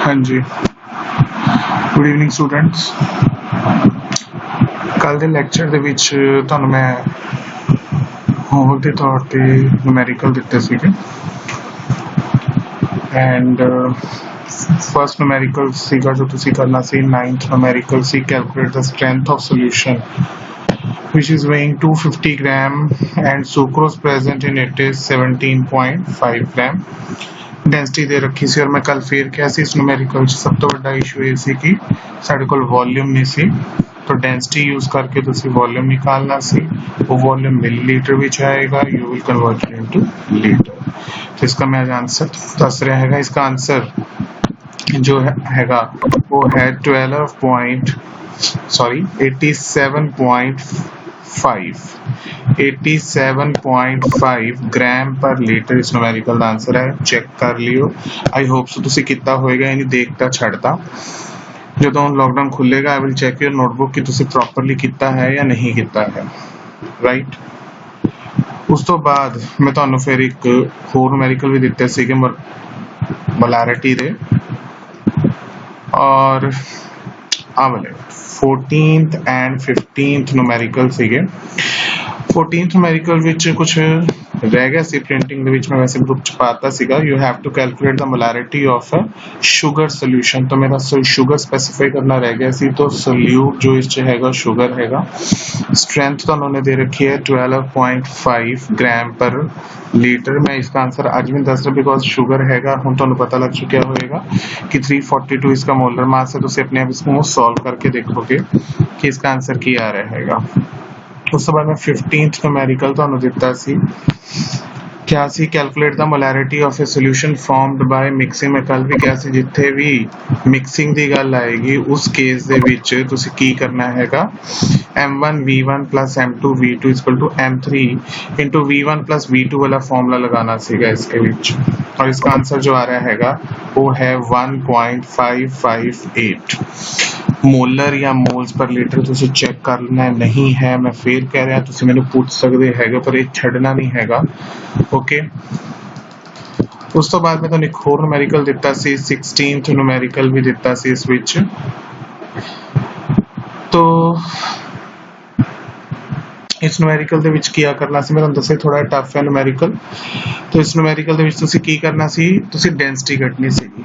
हाँ जी, good evening students. कल के लैक्चर दे विच तुहानूं मैं होमवर्क के तौर पे न्यूमेरिकल दिते सीगे एंड फर्स्ट न्यूमेरिकल सीगा जो तुसीं करना सी 9th न्यूमेरिकल सी calculate the strength of solution which is weighing 250 gram and sucrose present in it is 17.5 gram। Density दे रखी सी और मैं कल फिर क्या सी इस न्यूमेरिकल सब तो बड़ा इशू ये सी कि साडे कोल वॉल्यूम नहीं सी, तो डेंसिटी यूज करके तुसी वॉल्यूम निकालना सी। वो वॉल्यूम मिलीलीटर विच आएगा, you will convert it into litre. तो इसका मैं आज आंसर दस रहा है। इसका आंसर जो हैगा वो है 87.5 ग्राम पर लीटर इस न्यूमेरिकल का आंसर है। चेक कर लियो, आई होप सो तुसी कितना होएगा, यानी देखता छड़ता। जो लॉकडाउन खुलेगा I will check your notebook कि तुसी प्रॉपरली कितना है या नहीं कितना है, राइट। उस तो बाद मैं तुहानू फिर एक होर न्यूमेरिकल भी दिते सीगे मोलैरिटी दे और वाले 14th एंड 15th न्यूमेरिकल सीगे। 14th न्यूमेरिकल विच कुछ रह गया सी प्रिंटिंग दे विच, मैं वैसे ग्रुप च पाता सीगा। You have to calculate the molarity of a sugar solution, तो मेरा शुगर स्पेसिफाई करना रह गया सी। तो सोल्यूट जो इस हैगा शुगर हैगा। स्ट्रेंथ तो उन्होंने दे रखी है 12.5 ग्राम पर लीटर। मैं इसका आंसर आज भी दस रहा बिकॉज शुगर हैगा हुण तुहानू पता लग चुका होएगा कि 342 इसका मोलर मास है। तुसीं अपने आप इसको सॉल्व करके देखोगे कि इसका आंसर की आ रहा हैगा। उस तो बाद मैं 15th न्यूमेरिकल तुहानू दिता सी क्या सी calculate the molarity of a solution formed by mixing. मैं कल भी क्या सी जिथे भी मिक्सिंग की गल आएगी उस केस दे विच तुसीं की करना हैगा M1 V1 plus M2 V2 equal to M3 into V1 plus V2 वाला फॉर्मूला लगाना सीगा इसके विच, और इसका आंसर जो आ रहा हैगा वो है 1.558 मोलर या मोल्स पर लीटर। तुसीं चेक करना नहीं है, मैं फिर कह रहा तुसीं मैनूं पूछ सकदे हैगे पर ये छड्डना नहीं हैगा, ओके। उस तो बाद मैं तुहानूं एक होर न्यूमेरिकल दिता सी 16th न्यूमेरिकल भी दिता सी इस विच। तो इस न्यूमेरिकल दे विच किया करना सी, मैं तुहानूं दस्सिया थोड़ा टफ है न्यूमेरिकल। तो इस न्यूमेरिकल दे विच तुसीं की करना सी, तुसीं डेंसिटी कटनी सीगी,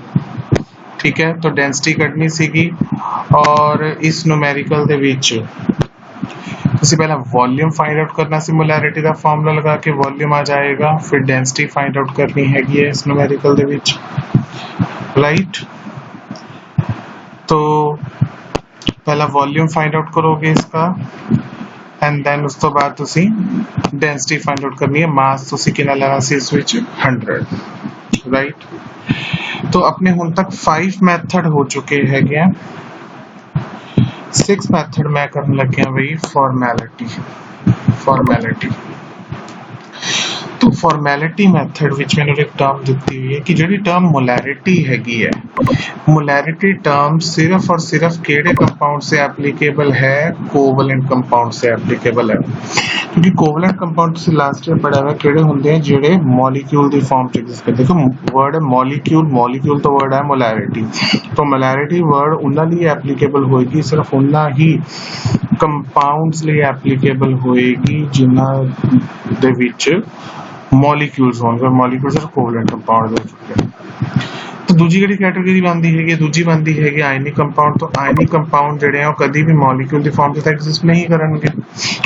ठीक है। तो डेंसिटी कटनी सीगी और इस न्यूमेरिकल दे विच तुसीं पहला वॉल्यूम फाइंड आउट करना सी, मोलैरिटी का फॉर्मूला लगा के वॉल्यूम आ जाएगा। फिर डेंसिटी फाइंड आउट करनी हैगी है इस न्यूमेरिकल दे विच, राइट। तो पहला वॉल्यूम फाइंड आउट करोगे इसका एंड देन उस तो बाद तुसीं डेंसिटी फाइंड आउट करनी है। मास तुसीं कितना लेना सी इस विच 100, राइट। तो अपने हुण तक 5 मैथड हो चुके हैं। 6 मैथड मैं करने लग गया भाई फॉर्मैलिटी। तो फॉर्मैलिटी मैथड विच मैंने एक टर्म दी हुई है कि जी टर्म मोलैरिटी हैगी है, मोलैरिटी टर्म सिर्फ और सिर्फ केड़े कंपाउंड से एप्लीकेबल है, कोवलेंट कंपाउंड से एप्लीकेबल है। क्योंकि कोवलेंट कंपाउंड से लास्ट ईयर पढ़ा हुआ केड़े होंदे हैं जेड़े मॉलिक्यूल दी फॉर्म च एग्जिस्ट करदे। देखो वर्ड है मॉलिक्यूल तो वर्ड है मोलैरिटी, तो मोलैरिटी वर्ड उन्हां लिए एप्लीकेबल होएगी, सिर्फ उन्हां ही कंपाउंड्स लिए एप्लीकेबल होएगी जिन्हां दे विच मॉलिक्यूल्स होंगे। मॉलिक्यूल्स और कोवलेंट कंपाउंड हो चुके हैं। तो दूजी ਜਿਹੜੀ कैटेगरी बनती है दूजी बनती है आयनिक कंपाउंड। तो आयनिक कंपाउंड ਜਿਹੜੇ ਆ ਉਹ ਕਦੀ ਵੀ मॉलिक्यूल ਦੀ फॉर्म ਤੇ एग्जिस्ट नहीं ਕਰਨਗੇ,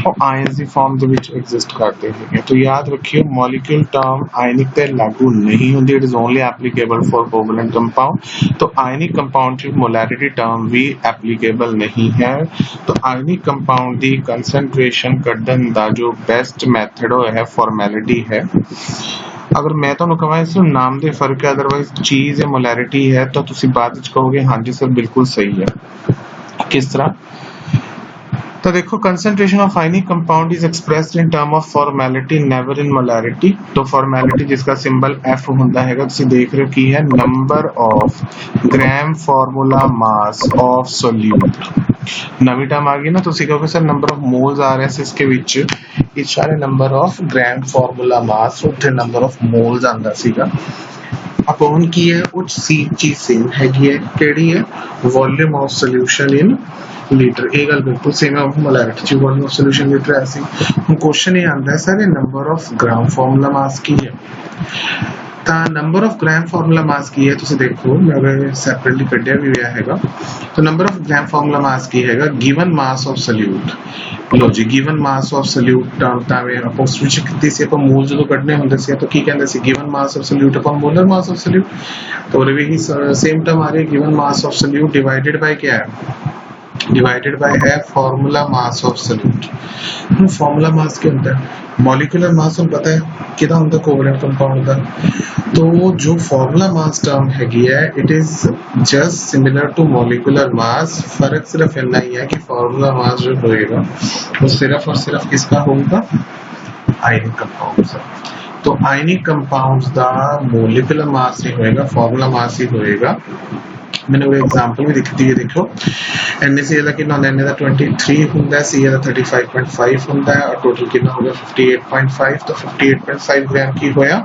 ਉਹ आयंस ਦੀ फॉर्म ਦੇ ਵਿੱਚ एग्जिस्ट करते हैं। तो याद रखिए मॉलिक्यूल टर्म आयनिक ਤੇ लागू नहीं होती, it is only applicable for covalent compound. तो आयनिक कंपाउंड ਚ मोलैरिटी टर्म भी एप्लीकेबल नहीं है। तो आयनिक कंपाउंड ਦੀ कंसंट्रेशन ਕੱਢਣ ਦਾ जो बेस्ट मैथड है फॉर्मैलिटी है। अगर मैं तो कहवा इस नाम दे फर्क है, अदरवाइज चीज है मोलैरिटी है, तो तुसी बाद विच कहोगे हाँ जी सर बिल्कुल सही है। किस तरह? तो देखो concentration of ionic compound is expressed in term of formality never in molarity. तो फॉर्मैलिटी जिसका सिंबल F होता है, तुसी देख रहे हो की है number of gram formula mass of solute. नवी टर्म आ गई ना, तुसी कहोगे सर नंबर ऑफ मोल्स आ रहे हैं इसके विच, इस सारे number of gram formula mass उठे नंबर ऑफ मोल्स आंदा सीगा। अपॉन की है ਉਹ ਚੀਜ਼ ਸੇਮ ਹੈਗੀ ਹੈ ਕਿਹੜੀ ਹੈ volume of solution in litre ਇਹ ਗੱਲ ਬਿਲਕੁਲ ਸੇਮ ਹੈ ਮੋਲੈਰਿਟੀ ਚ ਵੋਲਿਊਮ ਆਫ ਸੋਲੂਸ਼ਨ ਲੀਟਰ ਐਸੀ ਹੁਣ ਕੁਐਸਚਨ ਇਹ ਆਂਦਾ ਹੈ ਸਰ ਇਹ number of gram formula mass ਕੀ ਹੈ ਤਾਂ number of gram formula mass ਕੀ ਹੈ ਤੁਸੀਂ ਦੇਖੋ ਮੈਂ ਅਗਰ ਸੈਪਰੇਟਲੀ ਕੱਢਿਆ ਵੀ ਹੋਇਆ ਹੈਗਾ ਤਾਂ number of gram formula mass ਕੀ ਹੈਗਾ ਗਿਵਨ ਮਾਸ ਆਫ ਸੋਲਿਊਟ लो जी given mass of solute term तावे ਆਪਾਂ ਸਵਿਚ ਕੀਤੀ ਸੀ ਆਪਾਂ ਮੋਲ ਜਦੋਂ ਕੱਢਨੇ ਹੁੰਦੇ ਸੀ ਤਾਂ ਕੀ ਕਹਿੰਦੇ ਸੀ given mass of solute upon molar mass of solute तो और भी सेम टर्म आ रही है given mass of solute divided by क्या है डिवाइडेड बाय है formula mass of solute formula mass क्या होता है मॉलिक्यूलर मास हम पता है कितना होता है कोवलेंट कंपाउंड का तो जो फॉर्मूला मास टर्म हैगी है it is just similar to molecular mass फर्क सिर्फ इतना ही है कि फॉर्मूला मास जो होएगा वो सिर्फ और सिर्फ किसका होगा आयनिक कंपाउंड का तो आयनिक कंपाउंड्स का मॉलिक्यूलर मास ही होएगा फॉर्मूला मास ही होएगा मैंने वो एग्जांपल भी दिखती है देखो NaCl ਦਾ ਕਿੰਨਾ ਹੁੰਦਾ Na ਦਾ 23 ਹੁੰਦਾ Cl ਦਾ 35.5 ਹੁੰਦਾ और टोटल कितना हो गया 58.5 तो 58.5 ग्राम की होया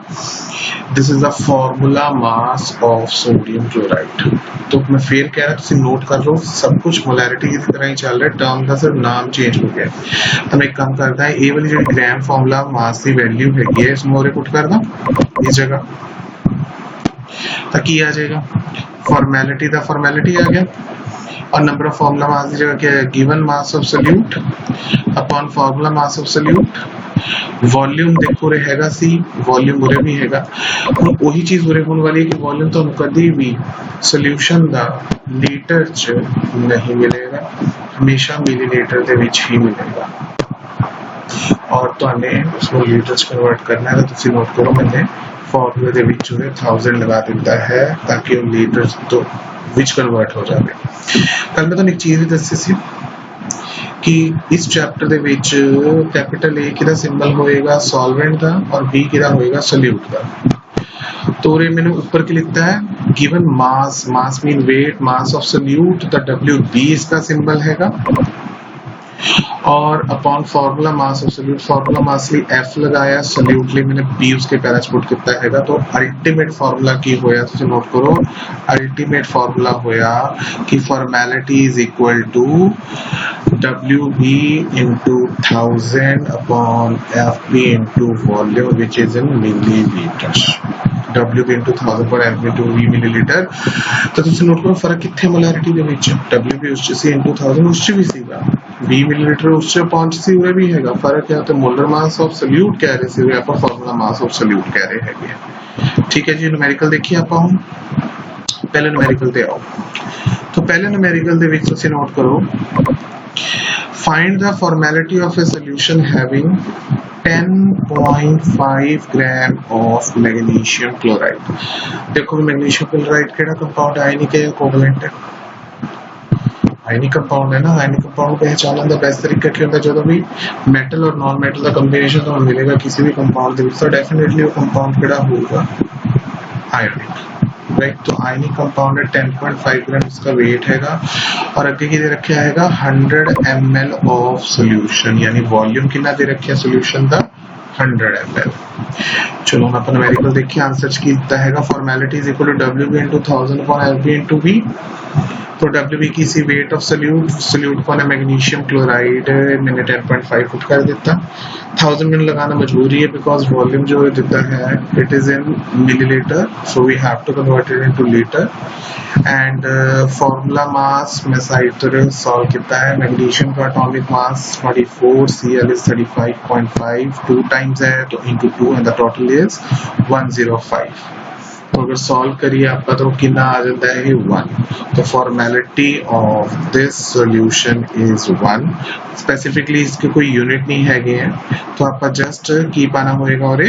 this is the formula mass of sodium chloride तो मैं फिर कह रहा तुसी नोट कर लो सब कुछ मोलैरिटी की तरह ही चल रहा है टर्म का सिर्फ नाम चेंज हो गया तो मैं एक काम करता है ये वाली जो ग्राम फार्मूला मास की वैल्यू हैगी है इसमें और पुट कर दा इस जगह तो की आ जाएगा फॉर्मेलिटी दा फॉर्मेलिटी आ गया और नंबर ऑफ फार्मूला मास की जगह क्या है given mass of solute upon formula mass of solute volume देखो रहेगा सी वॉल्यूम उरे भी हैगा ਹੁਣ ਉਹੀ ਚੀਜ਼ ਉਰੇ ਹੋਣ ਵਾਲੀ ਹੈ ਕਿ ਵੋਲਿਊਮ ਤੁਹਾਨੂੰ ਕਦੀ ਵੀ ਸੋਲੂਸ਼ਨ ਦਾ ਲੀਟਰ ਚ ਨਹੀਂ ਮਿਲੇਗਾ ਹਮੇਸ਼ਾ ਮਿਲੀਲੀਟਰ ਦੇ ਵਿੱਚ ਹੀ ਮਿਲੇਗਾ और तुहाने उसको लीटर च कन्वर्ट करना है तो तुसी नोट करो मैंने फॉर्मूले ਦੇ ਵਿੱਚ ਉਹਨੇ 1000 लगा ਦਿੱਤਾ है ताकि ਉਹ ਲੀਟਰ ਤੋਂ ਵਿੱਚ ਕਨਵਰਟ ਹੋ ਜਾਵੇ ਕੱਲ ਮੈਂ ਤੁਹਾਨੂੰ ਇੱਕ ਚੀਜ਼ ਵੀ ਦੱਸੀ ਸੀ कि इस चैप्टर ਦੇ ਵਿੱਚ कैपिटल A ਕਿਹਦਾ ਸਿੰਬਲ ਹੋਏਗਾ सॉल्वेंट ਦਾ और B ਕਿਹਦਾ ਹੋਏਗਾ सोल्यूट ਦਾ तो रे मैंने ऊपर के लिखता है given mass mass mean weight mass of solute the WB इसका सिंबल हैगा और upon formula mass of solute formula mass लिए F लगाया सोल्यूट लिए मैंने B उसके पैराज पुट किया हैगा तो अल्टीमेट फार्मूला की होया तो नोट करो अल्टीमेट फार्मूला होया कि formality is equal to WB into 1000 upon FB into volume which is in milliliters WB into 1000 पर FB into V milliliter तो तुम नोट करो फर्क कितने मोलैरिटी ਦੇ ਵਿੱਚ WB ਉਸ ਚ ਸੀ into 1000 ਉਸ ਚ ਵੀ ਸੀਗਾ 20 मिलीलीटर उससे पहुंच सी हुए भी हैगा फर्क है तो मोलर मास ऑफ सोल्यूट कह रहे सी आप फार्मूला मास ऑफ सोल्यूट कह रहे हैं ठीक है जी न्यूमेरिकल देखिए आप हम पहले न्यूमेरिकल ते आओ तो पहले न्यूमेरिकल दे विच तुसी नोट करो find the formality of A solution having 10.5 gram of magnesium chloride देखो मैग्नीशियम क्लोराइड केड़ा कंपाउंड आयनिक है या कोवलेंट है आयनिक कंपाउंड है ना आयनिक कंपाउंड पहचानने का बेस्ट तरीका क्या होता है जब भी मेटल और नॉन मेटल का कॉम्बिनेशन तो मिलेगा किसी भी कंपाउंड के तो डेफिनेटली वो कंपाउंड केड़ा होगा आयनिक राइट तो आयनिक कंपाउंड है 10.5 ग्राम इसका वेट हैगा और आगे की दे रखा हैगा 100 ml ऑफ सॉल्यूशन यानी वॉल्यूम कितना दे रखा है सॉल्यूशन का 100 ml चलो हम अपन न्यूमेरिकल देखिए आंसर की दिता हैगा formality is equal to WB into 1000 upon FB into V तो WB की सी वेट ऑफ सोल्यूट को ना मैग्नीशियम क्लोराइड मैंने 10.5 फुट कर देता 1000 मैंने लगाना मजबूरी है बिकॉज वॉल्यूम जो देता है it is in millilitre so we have to convert it into litre and formula mass मैं साइड तो सॉल्व किया है मैग्नीशियम का atomic mass 24 Cl is 35.5 2 times है तो into 2 and the total is 105 तो अगर सॉल्व करिए आपका तो कितना आ जाता है 1 तो formality of this solution is 1 specifically इसके कोई यूनिट नहीं है तो आपका जस्ट की पाना होएगा और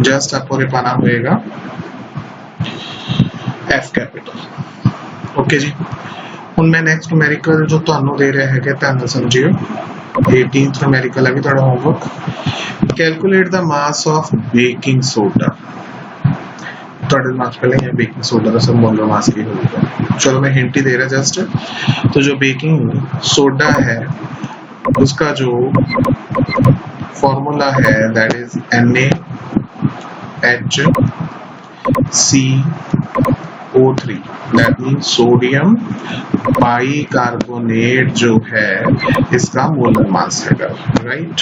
जस्ट आपको पाना होएगा F कैपिटल ओके जी ਹੁਣ मैं नेक्स्ट न्यूमेरिकल जो ਤੁਹਾਨੂੰ ਦੇ ਰਿਹਾ है ध्यान समझियो 18th न्यूमेरिकल है भी थोड़ा homework calculate the mass of baking soda थोड़े दिमाग पहले है बेकिंग सोडा का सब मोलर मास की होगा चलो मैं हिंट ही दे रहा जस्ट तो जो बेकिंग सोडा है उसका जो फॉर्मूला है that is NaHCl CO3, that mean sodium bicarbonate जो है इसका मोलर मास हैगा, राइट,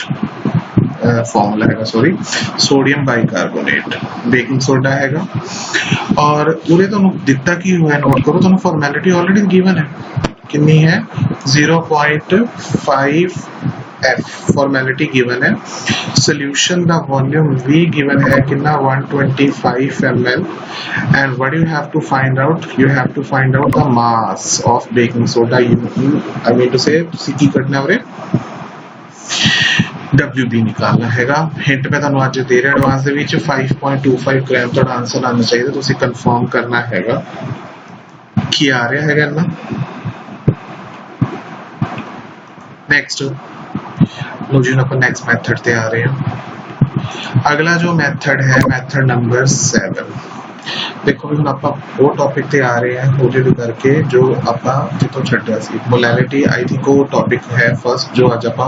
फॉर्मूला हैगा, sorry, sodium bicarbonate, baking soda हैगा। और उरे तुहानू दिता की होया नोट करो, तुहानू फॉर्मेलिटी ऑलरेडी गिवन है, कितनी है 0.5 F फॉर्मेलिटी गिवन है। Solution the volume V given है कितना 125 ml and what you have to find out, you have to find out the mass of baking soda. I mean to say तुसी की करना है WB निकालना हैगा। Hint मैं तुहानू आज दे रहा एडवांस दे विच 5.25 ग्राम तुहाडा आंसर आना चाहिए, तुसी कंफर्म करना हैगा कि आ रहा हैगा ना। नेक्स्ट लो जी, अपन नेक्स्ट मेथड ते आ रहे हैं। अगला जो मेथड है मेथड नंबर 7। देखो भी हम आप वो टॉपिक ते आ रहे हैं हौली करके जो आप जितों छड्डिया सी मोलैरिटी। आई थिंक वो टॉपिक है फर्स्ट जो अज आप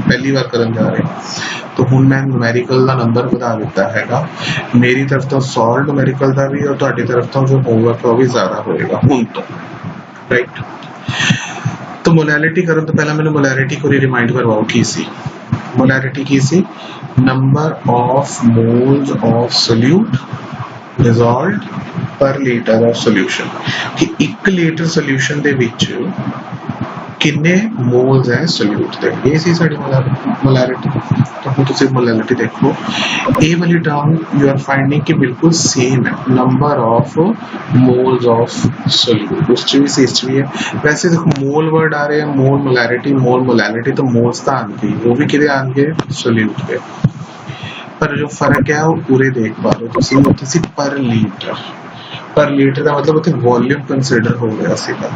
पहली बार करन जा रहे हैं। तो हुण मैं न्यूमेरिकल का नंबर बता दिता हैगा, मेरी तरफ तो सॉल्व न्यूमेरिकल का भी और तुहाडी तरफ तो जो होमवर्क वो भी ज्यादा होएगा हुण तो, राइट। तो मोलैरिटी करन तो पहला मैंने मोलैरिटी को रिमाइंड करवाओ की सी। मोलैरिटी की सी number of moles of solute dissolved per litre of solution, कि 1 लीटर सोल्यूशन दे विच किन्ने मोल्स है सोल्यूट दे, ये सी साडी मोलैरिटी। तो हुण तुसीं मोलैरिटी देखो, ए वाली टर्म यू आर फाइंडिंग कि बिल्कुल सेम है, number of moles of solute, उस चीज से इस है। वैसे देखो मोल वर्ड आ रहे हैं, मोल मोलैरिटी, तो मोल्स तो आएंगे, वो भी किधे आएंगे सोल्यूट पे। पर जो फर्क है वो पूरे देख पा रहे हो तुसी पर लीटर का मतलब उसे वॉल्यूम कंसीडर हो गया सीधा,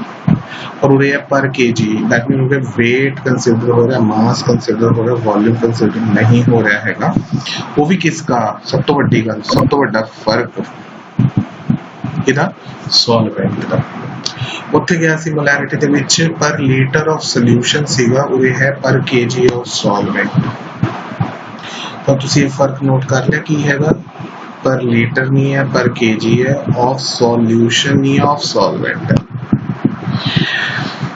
और उरे है पर केजी, दैट मीन उरे वेट कंसीडर हो रहा है, मास कंसीडर हो रहा है, वॉल्यूम कंसीडर नहीं हो रहा हैगा। वो भी किसका सब तो बड़ी गल, सब तो बड़ा फर्क किदा सॉल्वेंट दा। उत्थे गया सी मोलैरिटी दे विच पर लीटर ऑफ सॉल्यूशन सीगा, उरे है पर केजी ऑफ सॉल्वेंट। तो तुसी ये फर्क नोट कर लिया की हैगा, पर लीटर नहीं है पर केजी है, ऑफ सॉल्यूशन नहीं है, ऑफ सॉल्वेंट है।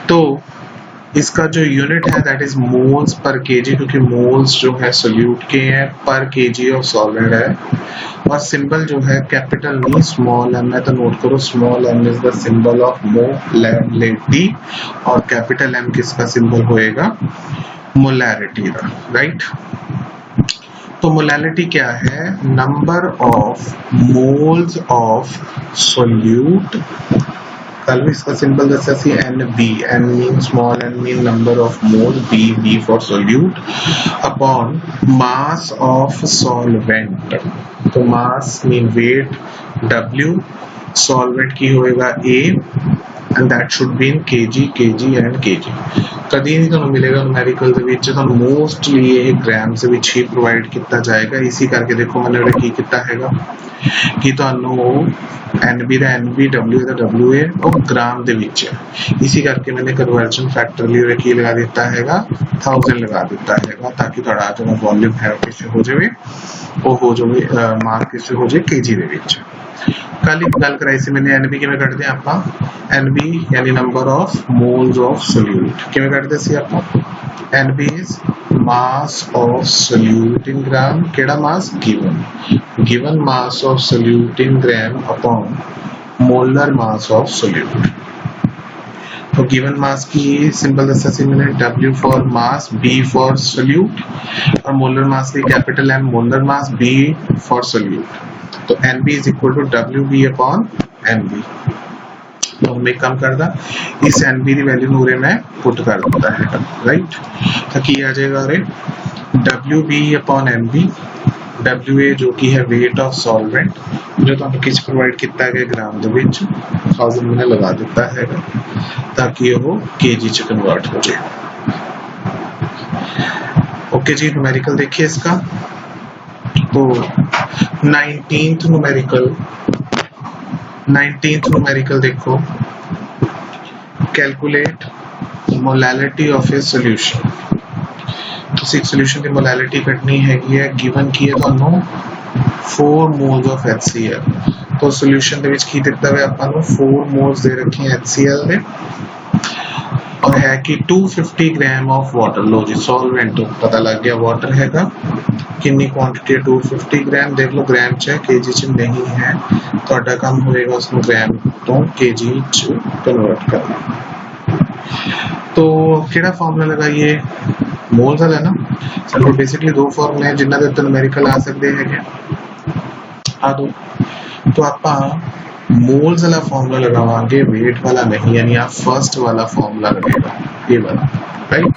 तो इसका जो यूनिट है that is moles per KG, क्योंकि मोल्स जो है सोल्यूट के हैं, पर केजी ऑफ सॉल्वेंट है। और सिंबल जो है कैपिटल नहीं स्मॉल एम है, तो नोट करो small M is the symbol of molarity और कैपिटल एम किसका सिंबल होएगा मोलैरिटी का, राइट। तो मोलैरिटी क्या है, number of moles of solute, कल भी इसका सिंबल दसा सी NB, N mean small n mean number of mole, B for solute, upon mass of solvent. तो mass mean weight, W solvent की होएगा A and that should be in kg and kg। कभी नहीं तो मिलेगा numerical दे विच, तो mostly ये ग्राम से विच ही प्रोवाइड किया जाएगा। इसी करके देखो मैंने उरे की किया हैगा कि तुहानू NB दा NB, W दा WA और ग्राम दे विच है। इसी करके मैंने कन्वर्जन फैक्टर लिए उरे की लगा दिता हैगा 1000 लगा दिता हैगा, ताकि थोड़ा जो वॉल्यूम है किसे हो जाए, वो हो जाए मास किसे हो जाए केजी दे विच। कल एक गल कराई सी मैंने NB किवें कटदे आपां, NB यानी number of moles of solute किवें कटदे सी आपां, NB is mass of solute in gram, केड़ा mass given mass of solute in gram upon molar mass of solute. तो गिवन मास की सिंबल दसा सी मैंने W for mass, B for solute, और मोलर मास की capital M molar mass, B for solute. तो NB is equal to WB upon NB। तो हम एक काम करदा, इस NB की वैल्यू नूरे में पुट कर देता है, राइट। तो की आ जाएगा रे WB upon NB, WA जो की है वेट ऑफ सॉल्वेंट, जो तो किस प्रोवाइड किया गया ग्राम दे विच 1000 मैंने लगा दिता है ताकि वो केजी च कन्वर्ट हो जाए। ओके जी, न्यूमेरिकल देखिए इसका। तो 19th न्यूमेरिकल देखो, calculate molarity of a solution. तो एक सोल्यूशन की मोलैरिटी कटनी हैगी है, गिवन की है तुहानू 4 moles of HCl। तो सॉल्यूशन ਦੇ ਵਿੱਚ ਕੀ ਦਿੱਤਾ ਹੋਇਆ ਆਪਾਂ ਨੂੰ 4 moles ਦੇ ਰੱਖੇ HCl ਦੇ और है कि 250 ग्राम ऑफ वाटर। लो जी सॉल्वेंट पता लग गया वाटर हैगा कितनी क्वांटिटी है 250 ग्राम। देख लो ग्राम च है केजी च नहीं है, तो काम होएगा उसको ग्राम तो केजी च कन्वर्ट करना। तो केड़ा फार्मूला लगाइए मोल्स वाला ना। चलो बेसिकली दो फार्मूले हैं जिन्हां दे उत्तर न्यूमेरिकल आ सकते हैं आ दो। तो आप मोल्स वाला फॉर्मूला लगावांगे वेट वाला नहीं, यानी आप फर्स्ट वाला फॉर्मूला लगेगा ये वाला राइट।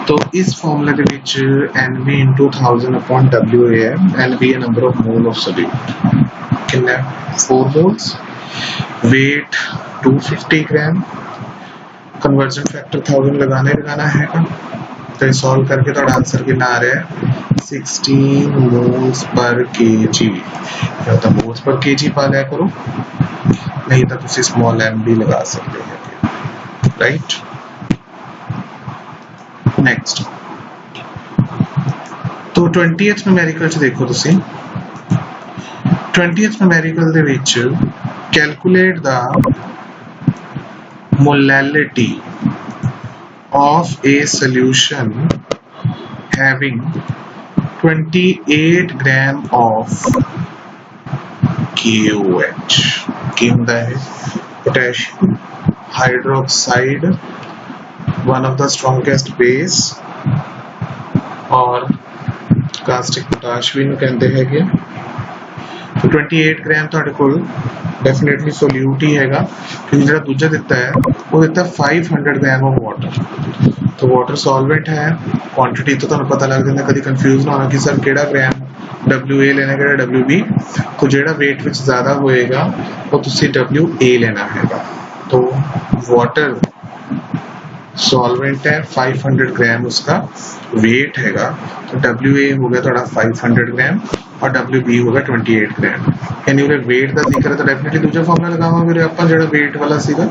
तो इस फॉर्मूले के विच NB * 1000 अपॉन WA है। NB है number of mole of solute कितना 4 मोल्स, वेट 250 ग्राम, कन्वर्जन फैक्टर 1000 लगाना हैगा। तो सॉल्व करके तो आंसर कितना आ रहा है 16 मोल्स पर केजी। या तो मोल्स पर केजी पा लिया करो, नहीं तो तुम स्मॉल m भी लगा सकते हैं राइट। नेक्स्ट तो 20th न्यूमेरिकल च देखो तुसी 20th numerical they which calculate the molality of a solution having 28 gram of KOH। क्या होता है potassium hydroxide, one of the strongest base, और कास्टिक पोटाश भी कहते हैं। तो 28 ग्राम ਤੁਹਾਡੇ ਕੋਲ डेफिनेटली सोल्यूट ही हैगा, क्योंकि जो दूजा दिता है वो दिता है 500 ग्राम ऑफ वाटर। तो वाटर सॉल्वेंट है, क्वांटिटी तो तुहानू पता लग जाता, कभी कंफ्यूज ना होना कि सर केड़ा ग्राम WA लेना केड़ा WB। तो जेड़ा वेट विच ज़्यादा होएगा वो तुसी WA लेना हैगा। तो वाटर सॉल्वेंट है 500 ग्राम उसका वेट हैगा, तो WA हो गया थोड़ा 500 ग्राम और WB होगा 28 ग्राम। यानी उरे वेट का जिक्र है तो डेफिनेटली दूसरा फार्मूला लगावांगे ਆਪਾਂ ਜਿਹੜਾ वेट वाला सीगा।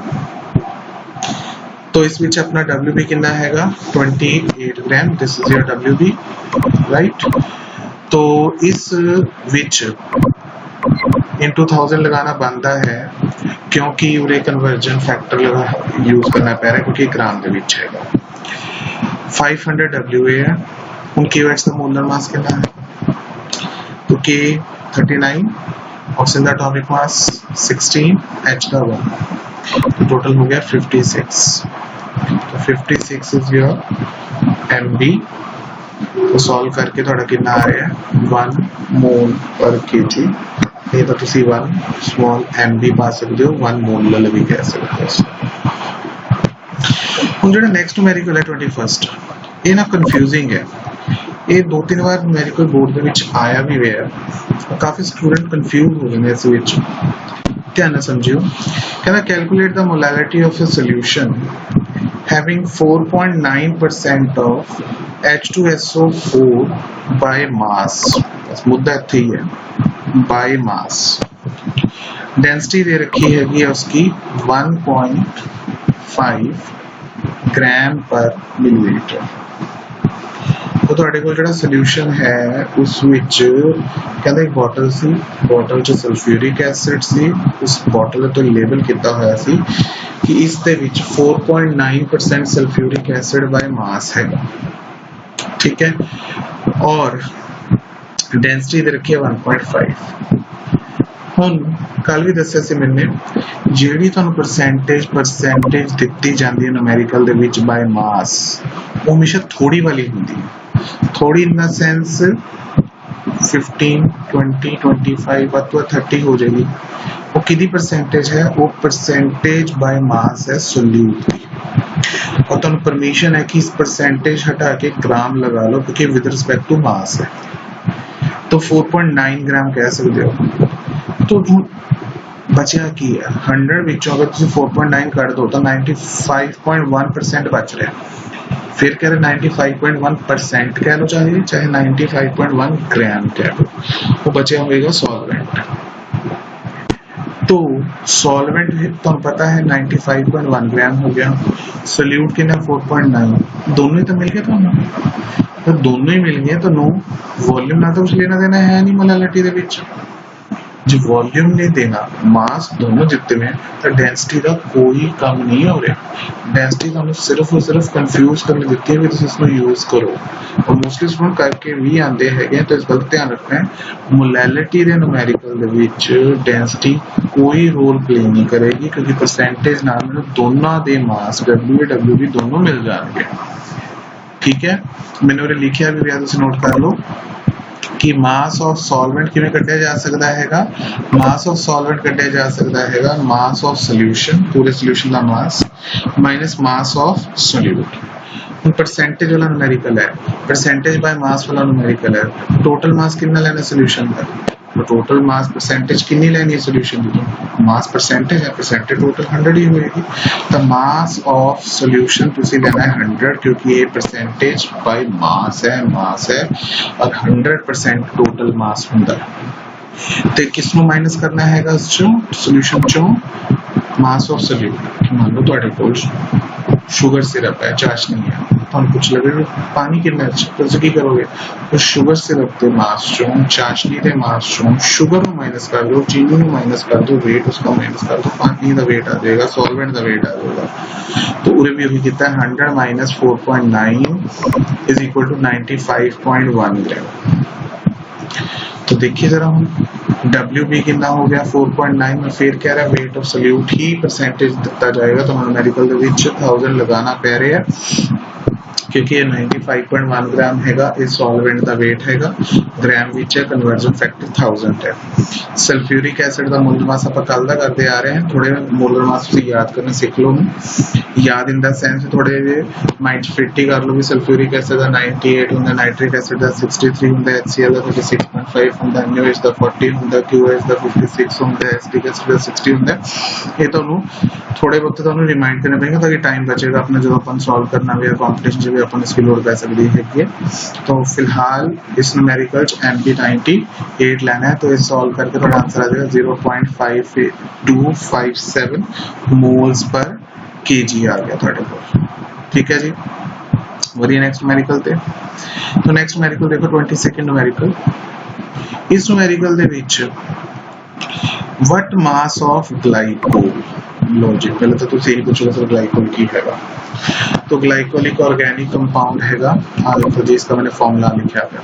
तो इस विच अपना WB कितना हैगा 28 ग्राम। This is your WB right. तो इस विच into 1000 लगाना बनता है क्योंकि उरे कन्वर्जन फैक्टर यूज करना पै रहा है क्योंकि ग्राम के विच हैगा। 500 WA है। हुण KOH का मोलर मास कितना है तो K 39, ऑक्सीजन का एटॉमिक मास 16, H का 1, तो टोटल हो गया 56। तो 56 इज योर MB। तो सॉल्व करके थोड़ा कितना आ रहा है 1 मोल पर केजी। ये तो तुसी 1 स्मॉल MB पा सकते हो, 1 मोल भी कह सकते हो। हुण जो नेक्स्ट न्यूमेरिकल है 21st, ये ना कंफ्यूजिंग है। ये 2-3 बार न्यूमेरिकल बोर्ड ਦੇ ਵਿੱਚ आया भी हुआ है, काफी स्टूडेंट कंफ्यूज हो गए इस विच। ध्यान ਨਾਲ समझियो। कहना calculate the molality of a solution having 4.9% of H2SO4 by mass। बस मुद्दा इत्थे ही है by mass। डेंसिटी दे रखी हैगी है उसकी 1.5 ग्राम पर मिलीलीटर। तो ਤੁਹਾਡੇ ਕੋਲ ਜਿਹੜਾ ਸੋਲੂਸ਼ਨ ਹੈ ਉਸ ਵਿੱਚ ਕਹਿੰਦਾ ਇੱਕ ਬੋਟਲ ਸੀ, ਬੋਟਲ 'ਚ ਸਲਫਿਊਰਿਕ ਐਸਿਡ ਸੀ। ਉਸ ਬੋਟਲ ਤੋਂ ਲੇਬਲ ਕੀਤਾ ਹੋਇਆ ਸੀ ਕਿ ਇਸ ਦੇ ਵਿੱਚ 4.9% ਸਲਫਿਊਰਿਕ ਐਸਿਡ ਬਾय ਮਾਸ ਹੈਗਾ, ਠੀਕ ਹੈ। ਔਰ ਡੈਂਸਿਟੀ ਦੇ ਰੱਖੀ ਹੈ 1.5। ਹੁਣ ਕੱਲ ਵੀ ਦੱਸਿਆ ਸੀ ਮੈंने ਜਿਹੜੀ ਤੁਹਾਨੂੰ ਪਰਸੈਂਟੇਜ ਦਿੱਤੀ ਜਾਂਦੀ ਹੈ ਨੂਮੈਰੀਕਲ ਦੇ ਵਿੱਚ ਬਾय ਮਾਸ, ਉਹ ਹਮੇਸ਼ਾ ਥੋੜੀ ਵਾਲੀ ਹੁੰਦੀ ਹੈ। थोड़ी इन द सेंस 15, 20, 25 अथवा 30 हो जाएगी। वो कितनी परसेंटेज है, वो परसेंटेज बाय मास है सोल्यूट की। और तुम परमिशन है कि इस परसेंटेज हटा के ग्राम लगा लो क्योंकि विद रिस्पेक्ट टू मास है। तो 4.9 ग्राम कह सकते हो। तो बचा की है 100 विचों अगर तुम 4.9 कर दो तो 95.1% बच रहा है। फिर कह रहे 95.1% कह लो, चाहे 95.1 ग्राम कह लो, वो बचे होगा सॉल्वेंट। तो सॉल्वेंट ਤੁਹਾਨੂੰ पता है 95.1 ग्राम हो गया, सोल्यूट कितना 4.9, दोनों ही तो मिल गए ਤੁਹਾਨੂੰ, तो दोनों ही मिल गए, तो नो वॉल्यूम ना तो कुछ लेना देना है नहीं मोलैलिटी ਦੇ ਵਿੱਚ, जो वॉल्यूम नहीं देना, मास दोनों जितने में, तो डेंसिटी का कोई कम नहीं हो रहा। डेंसिटी ਤੁਹਾਨੂੰ सिर्फ और सिर्फ कंफ्यूज करने देती है भी ਤੁਸੀਂ इसको यूज करो, और मोस्टली स्टूडेंट करके भी आते हैं, तो इस गल ध्यान रखना है मोलैलिटी ਦੇ न्यूमेरिकल ਦੇ ਵਿੱਚ डेंसिटी कोई रोल प्ले नहीं करेगी, क्योंकि परसेंटेज नाल दोनों ਦੇ मास W भी दोनों मिल जाएंगे। ठीक है, मैंने उरे लिखिया भी तुम नोट कर लो कि मास ऑफ सॉल्वेंट किवें कढ़िया जा सकता हैगा, मास ऑफ सॉल्वेंट कढ़िया जा सकता हैगा मास ऑफ सोल्यूशन, पूरे सोल्यूशन का mass minus mass of solute. Percentage वाला न्यूमेरिकल है, परसेंटेज बाय मास वाला न्यूमेरिकल है, टोटल मास कितना लेना सोल्यूशन का, तो टोटल मास परसेंटेज कितनी लेनी है सोल्यूशन की, तो मास परसेंटेज है, परसेंटेज टोटल 100 ही होगी, तो मास ऑफ सोल्यूशन तुसी लेना है 100, क्योंकि ये परसेंटेज बाय मास है और 100% टोटल मास होता है। तो किसनों माइनस करना है उस चों सोल्यूशन चों, मास ऑफ सोल्यूट। मान लो तुहाडे कोल शुगर सिरप है, चाशनी है, ਤੁਹਾਨੂੰ कुछ लगे पानी कितना है, तो की करोगे, तो शुगर सिरप के मास चों, चाशनी के मास चों शुगर को माइनस कर दो, चीनी को माइनस कर दो, वेट उसका माइनस कर दो, पानी का वेट आ जाएगा, सॉल्वेंट का वेट आ जाएगा। तो उरे भी वही कितना 100 माइनस 4.9 इज इक्वल टू 95.1 ग्राम। तो देखिए जरा हम WB कितना हो गया 4.9 में, फिर कह रहा है weight of solute he percentage दिता जाएगा, तो न्यूमेरिकल ਦੇ ਵਿੱਚ 1000 लगाना पै रहा है, क्योंकि ये 95.1 ग्राम हैगा, इस सॉल्वेंट का वेट हैगा, ग्राम विच है, कन्वर्जन फैक्टर 1000 है। सल्फ्यूरिक एसिड का मोलर मास आप कल का करते आ रहे हैं, थोड़े मोलर मास याद करना सीख लो, याद इन द सेंस थोड़े माइंड फिट ही कर लो भी सल्फ्यूरिक एसिड का 98 होंगे, नाइट्रिक एसिड का 63 होंगे, HCl का 36.5 होंगे, NaOH का 40 होंगे, QoH का 56 होंगे, एसिटिक एसिड का 60 होंगे। ये ਤੁਹਾਨੂੰ थोड़े बहुत ਤੁਹਾਨੂੰ रिमाइंड करने पड़ेंगे ताकि टाइम बचेगा अपना जो अपन सॉल्व करना भी है कॉम्पिटिशन जो भी अपन इसकी लोड पै सकती है। तो फिलहाल इस न्यूमेरिकल MP98 लेना है, तो इस सॉल्व करके थोड़ा आंसर आ जाएगा 0.5257 मोल्स पर kg आ गया थोड़े को। ठीक है जी, वही नेक्स्ट न्यूमेरिकल थे। तो नेक्स्ट न्यूमेरिकल देखो 22nd न्यूमेरिकल। इस numerical they which what mass of glycol, logic पहले तो तुम यही पूछोगे सर ग्लाइकोल की हैगा, तो ग्लाइकोल एक ऑर्गेनिक कंपाउंड हैगा, देखो जी इसका मैंने फॉर्मूला लिखा है,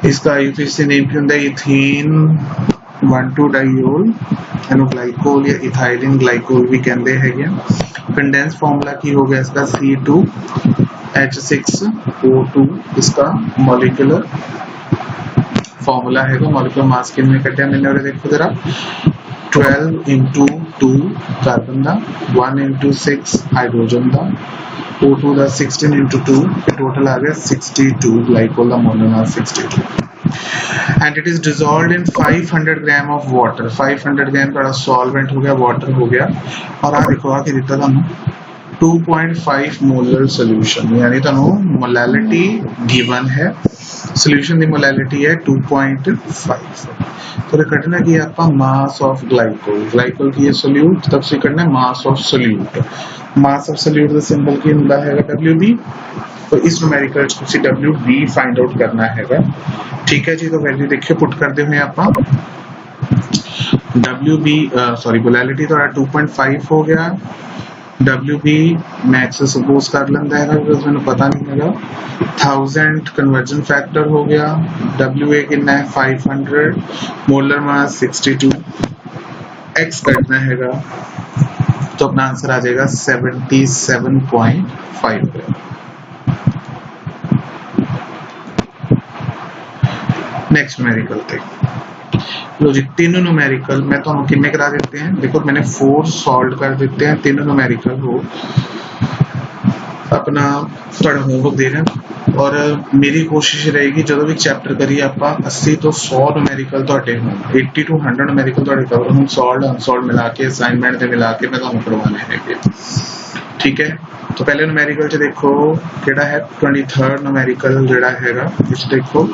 इसका यूपीसी नेम क्या होता है, इथीन 1,2-डाइयोल, एनो ग्लाइकोल या इथाइलिन ग्लाइकोल भी कहते हैं। कंडेंस फॉर्मूला की हो गया इसका C2H6O2, इसका मॉलिक्यूलर फॉर्मूला है, मॉलिक्यूलर मास कितने कटिया मैंने और देखो जरा 12 into 2 कार्बन दा, 1 into 6 हाइड्रोजन दा, O2 दा 16 into 2, टोटल आ गया 62 ग्लाइकोल दा molar mass 62, and it is dissolved in 500 gram of water। 500 ग्राम का सॉल्वेंट हो गया, वाटर हो गया, और आ देखो आके दिता थानू 2.5 मोलर सोल्यूशन, यानी थानू मोलैलिटी गिवन है, सोल्यूशन की मोलैलिटी है 2.5। तो कटना की आपका मास ऑफ ग्लाइकोल, ग्लाइकोल की सोल्यूट, तब से करना है मास of solute. Mass of solute का सिंबल की होता है WB, तो इस न्यूमेरिकल तुसी WB फाइंड आउट करना हैगा। ठीक है जी, तो वैल्यू देखिए पुट करते हुए आपा WB सॉरी मोलैलिटी तो 2.5 हो गया, WB मैक्स सपोज कर लेंदा है बिकॉज़ मैंने पता नहीं हैगा, 1000 कन्वर्जन फैक्टर हो गया, WA कितना है 500, मोलर मास 62, X करना हैगा, तो अपना आंसर आ जाएगा 77.5 ग्राम। नेक्स्ट न्यूमेरिकल थे लो जी, तीनों न्यूमेरिकल मैं तो कितने करा देते हैं, देखो मैंने 4 सॉल्व कर देते हैं, तीनों न्यूमेरिकल हो अपना थोड़ा होमवर्क दे रहे हैं, और मेरी कोशिश रहेगी जो भी चैप्टर करिए आप 80 तो 100 न्यूमेरिकल ਤੁਹਾਡੇ ਹੋਣ, 80 to 100 न्यूमेरिकल ਤੁਹਾਡੇ कवर हों, सॉल्व अनसॉल्व मिला के असाइनमेंट ਦੇ मिला के मैं ਤੁਹਾਨੂੰ करवाने हैं। ठीक है, तो पहले न्यूमेरिकल च देखो केड़ा है 23rd न्यूमेरिकल जेड़ा हैगा, इस देखो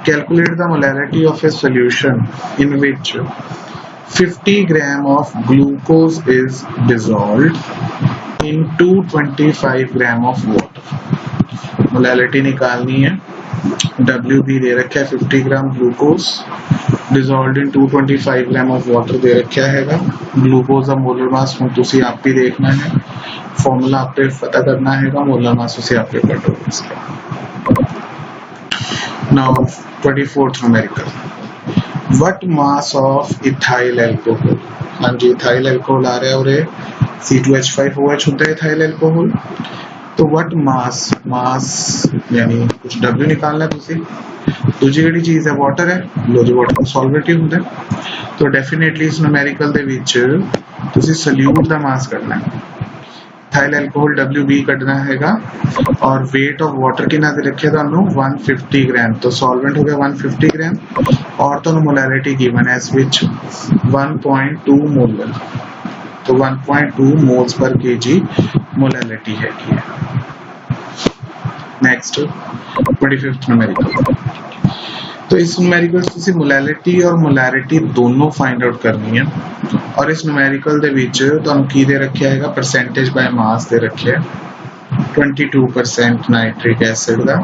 calculate the molarity of A solution in which 50 gram of glucose is dissolved in 225 gram of water। Molality निकालनी है, WB दे रखा है 50 gram glucose dissolved in 225 gram of water दे रखा हैगा। ग्लूकोज का मोलर मास ਹੁਣ ਤੁਸੀਂ ਆਪ ਹੀ देखना है, फॉर्मूला आपने पता करना हैगा, मोलर मास उसे आपके कट होगा इसका। Now 24th numerical, what mass of ethyl alcohol. हाँ जी, इथाइल अल्कोहल आ रहा है और C2H5OH होता है इथाइल अल्कोहल। तो व्हाट मास यानी कुछ W निकालना तुसी। दूजी ਜਿਹੜੀ ਚੀਜ਼ ਹੈ ਵਾਟਰ ਹੈ, ਲੋ ਜੀ ਵਾਟਰ ਸੋਲਵੈਂਟ ਹੀ ਹੁੰਦਾ। तो डेफिनेटली इस न्यूमेरिकल ਦੇ ਵਿੱਚ ਤੁਸੀਂ ਸੋਲਿਊਟ ਦਾ ਮਾਸ ਕੱਢਣਾ ਹੈ। इथाइल अल्कोहल WB ਕੱਢਣਾ ਹੈਗਾ और वेट ऑफ वाटर ਕਿੰਨਾ ਦੇ ਰੱਖਿਆ ਤੁਹਾਨੂੰ 150 ग्राम। तो सॉल्वेंट हो गया 150 ग्राम और ਤੁਹਾਨੂੰ मोलैरिटी गिवन है इस ਵਿੱਚ 1.2 मोलर। तो 1.2 मोल्स पर केजी मोलैलिटी हैगी है। नेक्स्ट 25th न्यूमेरिकल, तो इस न्यूमेरिकल तुसी मोलैलिटी और मोलैरिटी दोनों फाइंड आउट करनी है और इस न्यूमेरिकल दे विच तुहानू की दे रखिया हैगा परसेंटेज बाय मास दे रखिया 22% नाइट्रिक एसिड का।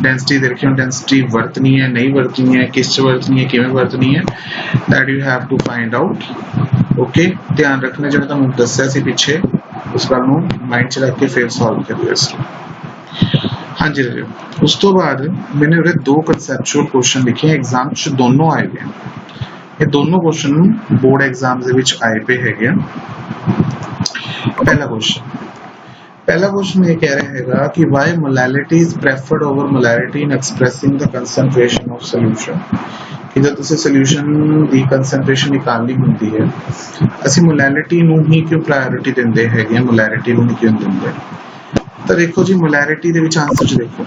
डेंसिटी दे रखी है, डेंसिटी वरतनी है नहीं वरतनी है, किस वरतनी है, किवें वरतनी है, that you have to find out. Okay, ध्यान रखना जो तुहानू दस्सिया सी पिछे उस गल नू माइंड च रख के फिर सॉल्व करियो इसको। हाँ जी, उस तो बाद मैंने उरे दो कंसेप्चुअल क्वेश्चन लिखे हैं, एग्जाम च दोनों आए हुए हैं। ये दोनों क्वेश्चन बोर्ड एग्जाम दे विच आए पे हैगे। पहला क्वेश्चन ये कह रहा हैगा कि why molality is preferred over molarity in expressing the concentration of solution. कि जब तुसी सॉल्यूशन दी कंसंट्रेशन निकालनी हुंदी है, असि मोलैलिटी नू ही क्यों प्रायोरिटी दिंदे हैगे, मोलैरिटी नू क्यों दिंदे। तो देखो जी, मोलैरिटी दे विच आंसर च देखो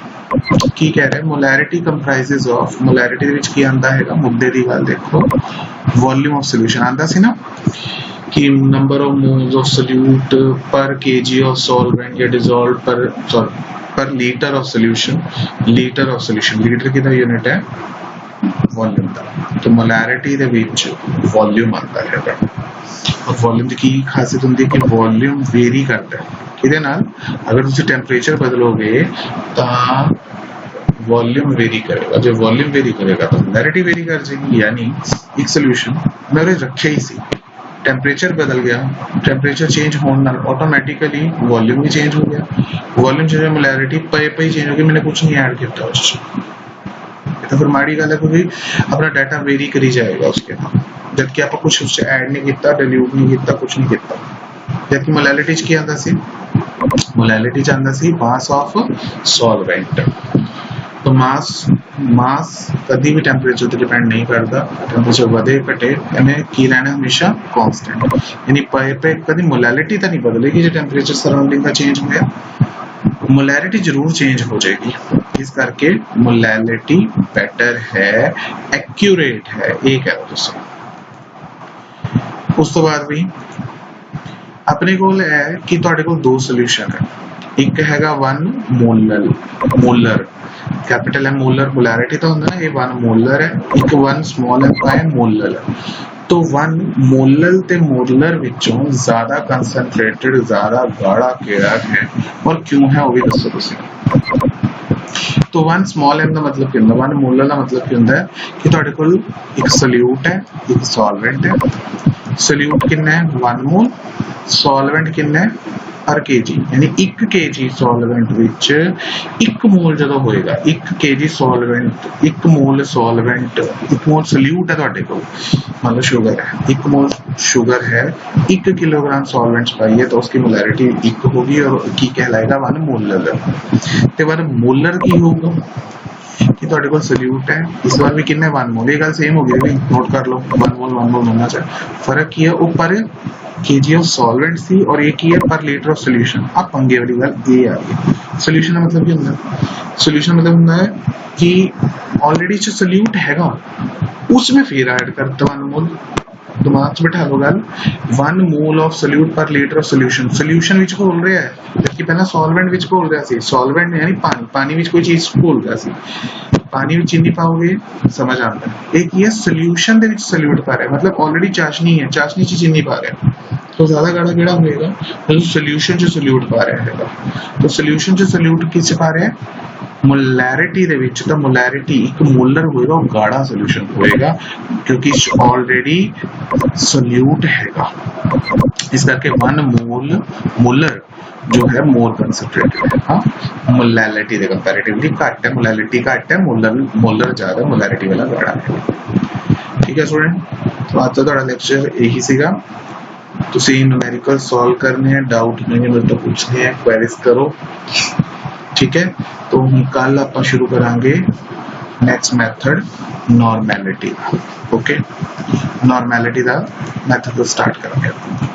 की कह रहा है, मोलैरिटी कंप्राइजेस ऑफ, मोलैरिटी दे विच की आंदा हैगा, मुद्दे दी गल देखो, वॉल्यूम ऑफ सॉल्यूशन आंदा सी ना कि number of moles of solute पर केजी ऑफ सॉल्वेंट या dissolved per litre of solution. Litre of solution, litre की यूनिट है वॉल्यूम का। तो मोलैरिटी दे विच वॉल्यूम आंदा हैगा और वॉल्यूम दी की खासियत हुंदी है कि वॉल्यूम वेरी करता है किदे नाल। अगर तुसी टेंपरेचर बदलोगे तो वॉल्यूम वेरी करेगा, जो वॉल्यूम वेरी करेगा तो मोलैरिटी वेरी कर जाएगी। यानी एक सॉल्यूशन मेरे रखे ही सी, टेंपरेचर बदल गया, टेंपरेचर चेंज होने नाल ऑटोमेटिकली वॉल्यूम भी चेंज हो गया, वॉल्यूम चेंज मोलैरिटी पे चेंज हो गई, मैंने कुछ नहीं ऐड किया उस। तो फिर माड़ी गल है क्योंकि अपना डाटा वेरी करी जाएगा उसके नाल, जबकि आप कुछ उससे ऐड नहीं किया, डिल्यूट नहीं किया, कुछ नहीं किया। जबकि मोलैलिटी च की आंदा सी, मोलैलिटी च आंदा सी मास ऑफ सॉल्वेंट। तो मास कभी भी टेंपरेचर पे डिपेंड नहीं करता, टेंपरेचर बढ़े घटे इन्हें की रहना हमेशा कांस्टेंट। यानी पे कभी मोलैलिटी तो नहीं बदलेगी जो टेंपरेचर सराउंडिंग का चेंज हो गया, मोलैरिटी जरूर चेंज हो जाएगी। इस करके मोलैलिटी बेटर है, एक्यूरेट है, ये कह दो। उस तो बाद भी अपने कोल है कि तुहाडे कोल दो सॉल्यूशन है, एक हैगा 1 molar capital M molar, molarity तो होंदा ना, ये 1 मोलर है, एक 1 स्मॉल है मोलर। तो 1 मोलर ते मोलर विचों ज्यादा कंसंट्रेटेड, ज्यादा गाढ़ा केड़ा है और क्यों है वो भी दसो तुसी। तो 1 स्मॉल m का मतलब क्या होंदा, 1 मोलर का मतलब क्या होंदा है कि तुहाडे कोल एक सॉल्यूट है, एक सॉल्वेंट है। सॉल्यूट कितना है 1 मोल, सॉल्वेंट कितना है पर केजी, यानी 1 केजी सॉल्वेंट विच 1 मोल जो होएगा, 1 केजी सॉल्वेंट, 1 मोल सॉल्वेंट, 1 मोल सॉल्यूट है तुहाडे कोल, मतलब शुगर है, 1 मोल शुगर है, 1 किलोग्राम सॉल्वेंट्स पाइए तो उसकी मोलैरिटी 1 होगी और की कहलाएगा 1 मोलर। ते 1 मोलर की होगा कि तुहाडे कोल सॉल्यूट है, इस बार भी कितने 1 मोल, ये गल सेम हो गई, नोट कर लो 1 मोल होना चाहिए। फर्क की है ऊपर केजी ऑफ सॉल्वेंट सी और एक ही है पर लीटर ऑफ सॉल्यूशन। अब पंगे वाली गल ये आ गई, सॉल्यूशन का मतलब क्या होता है, सॉल्यूशन मतलब होता है कि ऑलरेडी जो सॉल्यूट हैगा उसमें फिर ऐड करते 1 मोल। दिमाग च बिठा लो गल, 1 मोल ऑफ सॉल्यूट पर litre of solution, solution which घोल रहा है, जबकि पहला सॉल्वेंट विच घोल रहा सी, सॉल्वेंट यानी पानी, पानी विच कोई चीज घोल रहा सी, पानी में चीनी पाओगे समझ आता है। एक ये सोल्यूशन ਦੇ ਵਿੱਚ ਸੋਲਿਊਟ ਪਾ ਰਿਹਾ मतलब ऑलरेडी ਚਾਸ਼ਨੀ ਹੈ, ਚਾਸ਼ਨੀ 'ਚ ਚੀਨੀ ਪਾ ਰਿਹਾ तो ज्यादा गाढ़ा ਕਿਹੜਾ ਹੋਏਗਾ ਜਦੋਂ ਸੋਲਿਊਸ਼ਨ 'ਚ ਸੋਲਿਊਟ ਪਾ ਰਿਹਾ ਹੈਗਾ। तो ਸੋਲਿਊਸ਼ਨ 'ਚ ਸੋਲਿਊਟ ਕਿਸ 'ਚ ਪਾ ਰਿਹਾ मोलैरिटी ਦੇ ਵਿੱਚ ਤਾਂ मोलैरिटी ਇੱਕ ਮੋਲਰ ਹੋਏਗਾ ਉਹ ਗਾੜਾ ਸੋਲੂਸ਼ਨ ਹੋਏਗਾ ਕਿਉਂਕਿ ਆਲਰੇਡੀ ਸੋਲਿਊਟ ਹੈਗਾ। ਇਸ ਕਰਕੇ 1 मोलर जो है मोर कंसंट्रेटेड है। हाँ मोलैरिटी ਦੇ कंपैरेटिवली घट है, मोलैरिटी घट है, मोलर ज्यादा, मोलैरिटी वाला गाढ़ा है। ठीक है स्टूडेंट, तो आज ਦਾ ਤੁਹਾਡਾ ਲੈਕਚਰ ਇਹੀ ਸੀਗਾ। ਤੁਸੀਂ न्यूमेरिकल सॉल्व करने हैं, डाउट नहीं है तो पूछने हैं, क्वेरीज करो। ठीक है, तो हम कल आप शुरू करांगे next method normality. Okay, normality का मैथड को स्टार्ट करेंगे।